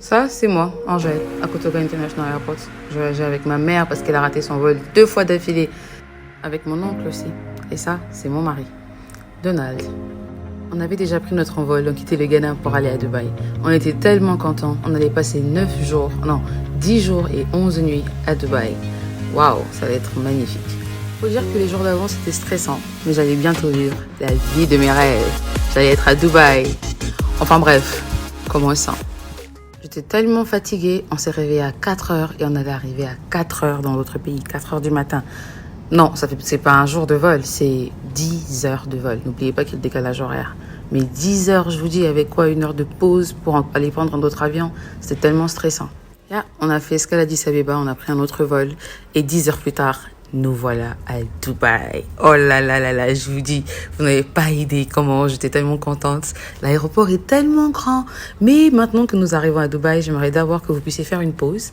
Ça, c'est moi, Angèle, à Kotoka International Airport. Je voyageais avec ma mère parce qu'elle a raté son vol 2 fois d'affilée. Avec mon oncle aussi. Et ça, c'est mon mari, Donald. On avait déjà pris notre envol, on quittait le Ghana pour aller à Dubaï. On était tellement contents, on allait passer 10 jours et 11 nuits à Dubaï. Waouh, ça va être magnifique. Faut dire que les jours d'avant, c'était stressant, mais j'allais bientôt vivre la vie de mes rêves. J'allais être à Dubaï. Enfin bref, commençons. J'étais tellement fatiguée, on s'est réveillé à 4 heures et on allait arriver à 4 heures dans l'autre pays, 4 heures du matin. Non, c'est pas un jour de vol, c'est 10 heures de vol. N'oubliez pas qu'il y a le décalage horaire. Mais 10 heures, je vous dis, avec quoi, 1 heure de pause pour aller prendre un autre avion, c'était tellement stressant. Là, on a fait escale à Addis Abeba, on a pris un autre vol. Et 10 heures plus tard, nous voilà à Dubaï. Oh là là là là, je vous dis, vous n'avez pas idée comment j'étais tellement contente. L'aéroport est tellement grand. Mais maintenant que nous arrivons à Dubaï, j'aimerais d'abord que vous puissiez faire une pause.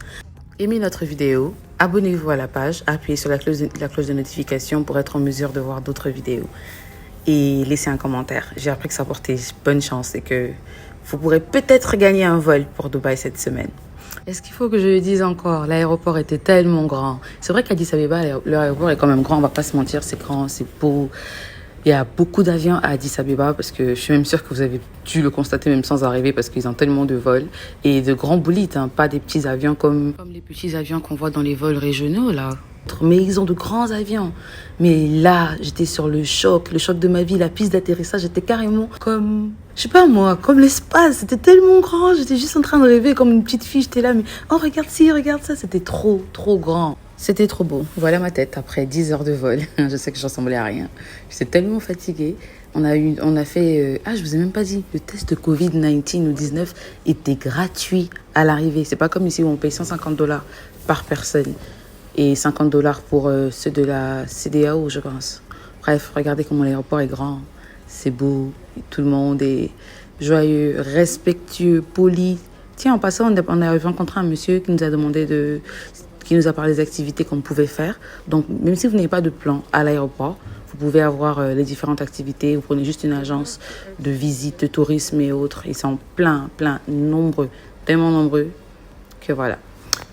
Aimez notre vidéo, abonnez-vous à la page, appuyez sur la cloche de notification pour être en mesure de voir d'autres vidéos. Et laissez un commentaire. J'ai appris que ça portait bonne chance et que vous pourrez peut-être gagner un vol pour Dubaï cette semaine. Est-ce qu'il faut que je le dise encore? L'aéroport était tellement grand. C'est vrai qu'Addis Abeba, l'aéroport est quand même grand, on va pas se mentir, c'est grand, c'est beau. Il y a beaucoup d'avions à Addis Abeba parce que je suis même sûre que vous avez dû le constater même sans arriver parce qu'ils ont tellement de vols et de grands bolides, hein, pas des petits avions comme les petits avions qu'on voit dans les vols régionaux là. Mais ils ont de grands avions. Mais là, j'étais sur le choc de ma vie, la piste d'atterrissage, j'étais carrément comme, je sais pas moi, comme l'espace. C'était tellement grand, j'étais juste en train de rêver comme une petite fille, j'étais là, mais oh regarde ci, regarde ça, c'était trop grand. C'était trop beau. Voilà ma tête après 10 heures de vol. Je sais que je ressemblais à rien. J'étais tellement fatiguée. On a fait, je vous ai même pas dit, le test de Covid-19 ou 19 était gratuit à l'arrivée. C'est pas comme ici où on paye $150 par personne et $50 pour ceux de la CEDEAO, je pense. Bref, regardez comment l'aéroport est grand. C'est beau. Tout le monde est joyeux, respectueux, poli. Tiens, en passant, on a rencontré un monsieur qui nous a demandé qui nous a parlé des activités qu'on pouvait faire. Donc, même si vous n'avez pas de plan à l'aéroport, vous pouvez avoir les différentes activités. Vous prenez juste une agence de visite, de tourisme et autres. Ils sont plein, nombreux, tellement nombreux que voilà.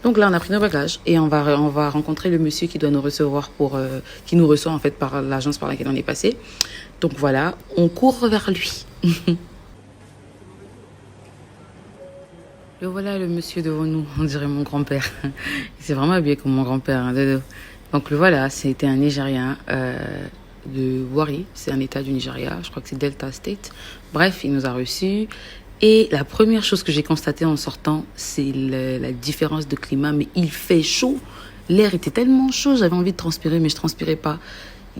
Donc là, on a pris nos bagages et on va rencontrer le monsieur qui doit nous recevoir qui nous reçoit en fait par l'agence par laquelle on est passé. Donc voilà, on court vers lui. Le voilà, le monsieur devant nous, on dirait mon grand-père. Il s'est vraiment habillé comme mon grand-père, hein, Dodo. Donc le voilà, c'était un Nigérien de Warri, c'est un état du Nigeria, je crois que c'est Delta State. Bref, il nous a reçus. Et la première chose que j'ai constatée en sortant, c'est la différence de climat. Mais il fait chaud, l'air était tellement chaud, j'avais envie de transpirer, mais je transpirais pas.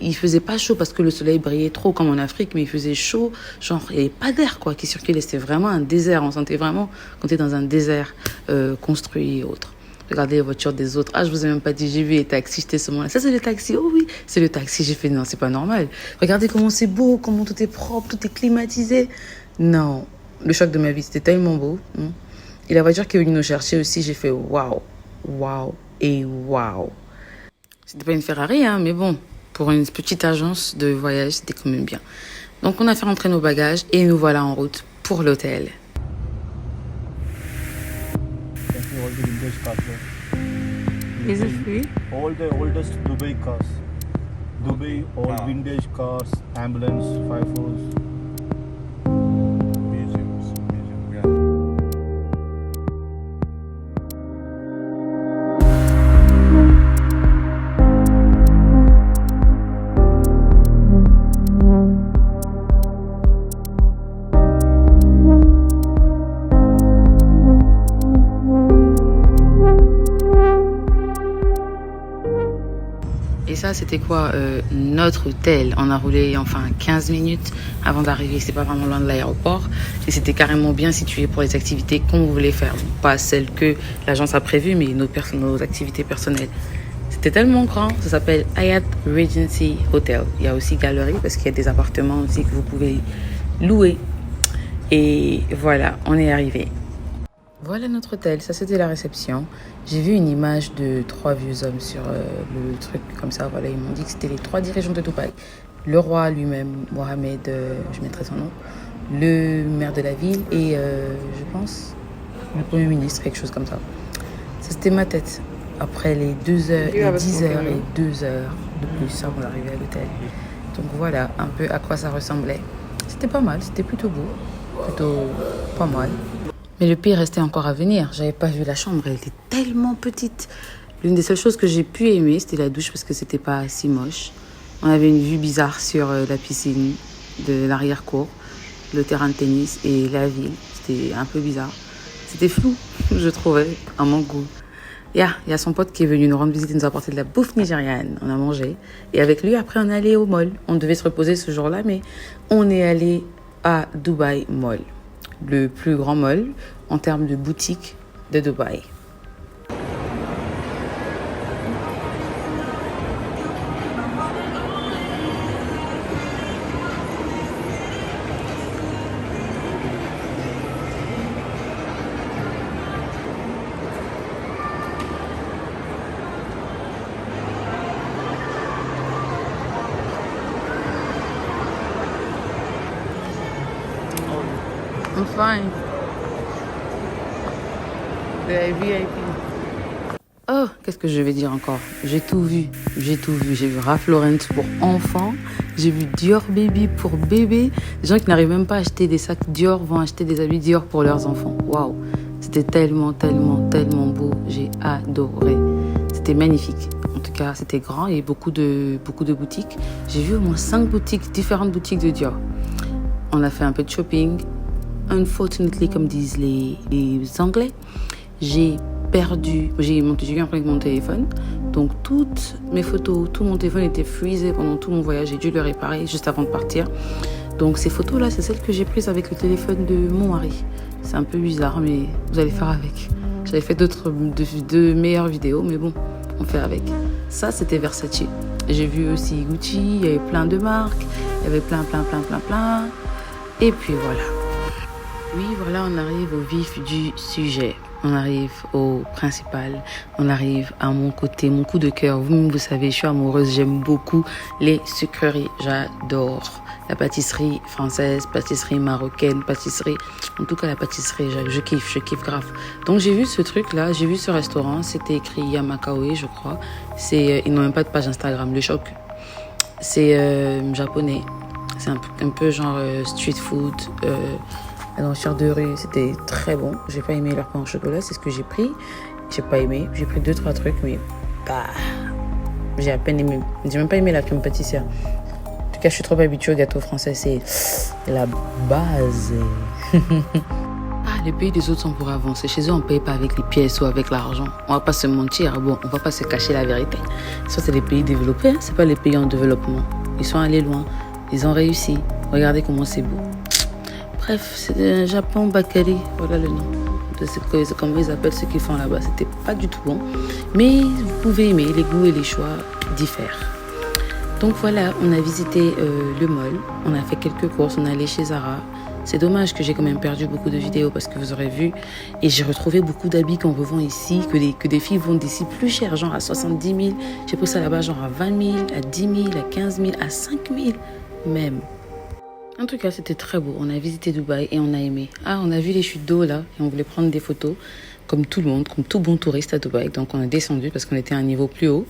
Il faisait pas chaud parce que le soleil brillait trop comme en Afrique, mais il faisait chaud, genre il n'y avait pas d'air quoi qui circulait, c'était vraiment un désert, on sentait vraiment qu'on était dans un désert construit et autres. Regardez les voitures des autres. Ah, je vous ai même pas dit, j'ai vu les taxis, j'étais ce moment-là. Ça, c'est le taxi. Oh oui, c'est le taxi. J'ai fait, non, c'est pas normal. Regardez comment c'est beau, comment tout est propre, tout est climatisé. Non, le choc de ma vie, c'était tellement beau. Et la voiture qui est venue nous chercher aussi, j'ai fait waouh, waouh et waouh. C'était pas une Ferrari, hein, mais bon. Pour une petite agence de voyage, c'était quand même bien. Donc, on a fait rentrer nos bagages et nous voilà en route pour l'hôtel. Is it free? All the oldest Dubai cars. Dubai, all vintage cars, ambulance, 5-4s. Museums, yeah. Et ça, c'était quoi notre hôtel. On a roulé 15 minutes avant d'arriver. C'est pas vraiment loin de l'aéroport. Et c'était carrément bien situé pour les activités qu'on voulait faire. Pas celles que l'agence a prévues, mais nos activités personnelles. C'était tellement grand. Ça s'appelle Hyatt Regency Hotel. Il y a aussi galerie parce qu'il y a des appartements aussi que vous pouvez louer. Et voilà, on est arrivé. Voilà notre hôtel, ça c'était la réception. J'ai vu une image de 3 vieux hommes sur le truc comme ça. Voilà, ils m'ont dit que c'était les 3 dirigeants de Dubaï. Le roi lui-même, Mohamed, je mettrai son nom, le maire de la ville et je pense le Premier ministre, quelque chose comme ça. Ça, c'était ma tête. Après les 2 heures, les 10 heures et 2 heures de plus avant d'arriver à l'hôtel. Donc voilà un peu à quoi ça ressemblait. C'était pas mal, c'était plutôt beau, plutôt pas mal. Mais le pire restait encore à venir. J'avais pas vu la chambre, elle était tellement petite. L'une des seules choses que j'ai pu aimer, c'était la douche parce que c'était pas si moche. On avait une vue bizarre sur la piscine de l'arrière-cour, le terrain de tennis et la ville. C'était un peu bizarre. C'était flou, je trouvais, à mon goût. Il y a son pote qui est venu nous rendre visite et nous apporter de la bouffe nigériane. On a mangé. Et avec lui, après, on est allé au mall. On devait se reposer ce jour-là, mais on est allé à Dubai Mall. Le plus grand mall en termes de boutique de Dubaï. I'm fine. The VIP. Oh, qu'est-ce que je vais dire encore? J'ai tout vu. J'ai vu Ralph Lauren pour enfants. J'ai vu Dior Baby pour bébé. Des gens qui n'arrivent même pas à acheter des sacs Dior vont acheter des habits Dior pour leurs enfants. Waouh. C'était tellement beau. J'ai adoré. C'était magnifique. En tout cas, c'était grand. Il y avait beaucoup de boutiques. J'ai vu au moins 5 boutiques, différentes boutiques de Dior. On a fait un peu de shopping. Unfortunately, comme disent les Anglais, j'ai eu un problème avec mon téléphone. Donc, toutes mes photos, tout mon téléphone était freezé pendant tout mon voyage. J'ai dû le réparer juste avant de partir. Donc, ces photos-là, c'est celles que j'ai prises avec le téléphone de mon mari. C'est un peu bizarre, mais vous allez faire avec. J'avais fait de meilleures vidéos, mais bon, on fait avec. Ça, c'était Versace. J'ai vu aussi Gucci, il y avait plein de marques, il y avait plein. Et puis voilà. Oui, voilà, on arrive au vif du sujet. On arrive au principal. On arrive à mon côté, mon coup de cœur. Vous savez, je suis amoureuse. J'aime beaucoup les sucreries. J'adore la pâtisserie française, pâtisserie marocaine, pâtisserie... En tout cas, la pâtisserie, je kiffe grave. Donc, j'ai vu ce truc-là, j'ai vu ce restaurant. C'était écrit Yamakawe, je crois. Ils n'ont même pas de page Instagram, le choc. C'est japonais. C'est un peu genre street food... à l'enchère de rue, c'était très bon. J'ai pas aimé leur pain au chocolat, c'est ce que j'ai pris. J'ai pas aimé. J'ai pris 2-3 trucs, mais j'ai à peine aimé. J'ai même pas aimé la crème pâtissière. En tout cas, je suis trop habituée au gâteau français, c'est la base. Les pays des autres sont pour avancer. Chez eux, on paye pas avec les pièces ou avec l'argent. On va pas se mentir. Bon, on va pas se cacher la vérité. Ça, c'est les pays développés, hein. C'est pas les pays en développement. Ils sont allés loin. Ils ont réussi. Regardez comment c'est beau. Bref, c'est Japon Bakery, voilà le nom. C'est comme ils appellent ce qu'ils font là-bas. C'était pas du tout bon. Mais vous pouvez aimer, les goûts et les choix diffèrent. Donc voilà, on a visité le mall. On a fait quelques courses, on est allé chez Zara. C'est dommage que j'ai quand même perdu beaucoup de vidéos parce que vous aurez vu. Et j'ai retrouvé beaucoup d'habits qu'on revend ici, que des filles vendent ici plus cher, genre à 70 000. J'ai pris ça là-bas genre à 20 000, à 10 000, à 15 000, à 5 000 même. En tout cas, c'était très beau. On a visité Dubaï et on a aimé. On a vu les chutes d'eau là et on voulait prendre des photos comme tout le monde, comme tout bon touriste à Dubaï. Donc on est descendu parce qu'on était à un niveau plus haut.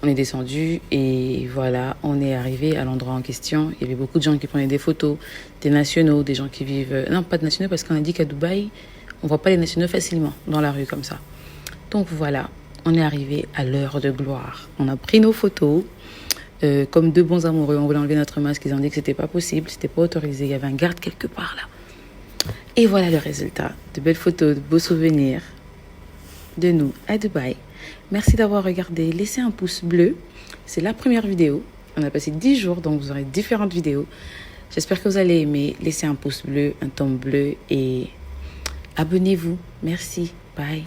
On est descendu et voilà, on est arrivé à l'endroit en question. Il y avait beaucoup de gens qui prenaient des photos, des nationaux, des gens qui vivent... Non, pas de nationaux parce qu'on a dit qu'à Dubaï, on voit pas les nationaux facilement dans la rue comme ça. Donc voilà, on est arrivé à l'heure de gloire. On a pris nos photos. Comme deux bons amoureux, on voulait enlever notre masque. Ils ont dit que c'était pas possible, c'était pas autorisé. Il y avait un garde quelque part là. Et voilà le résultat. De belles photos, de beaux souvenirs de nous à Dubaï. Merci d'avoir regardé. Laissez un pouce bleu. C'est la première vidéo. On a passé 10 jours, donc vous aurez différentes vidéos. J'espère que vous allez aimer. Laissez un pouce bleu, un ton bleu et abonnez-vous. Merci. Bye.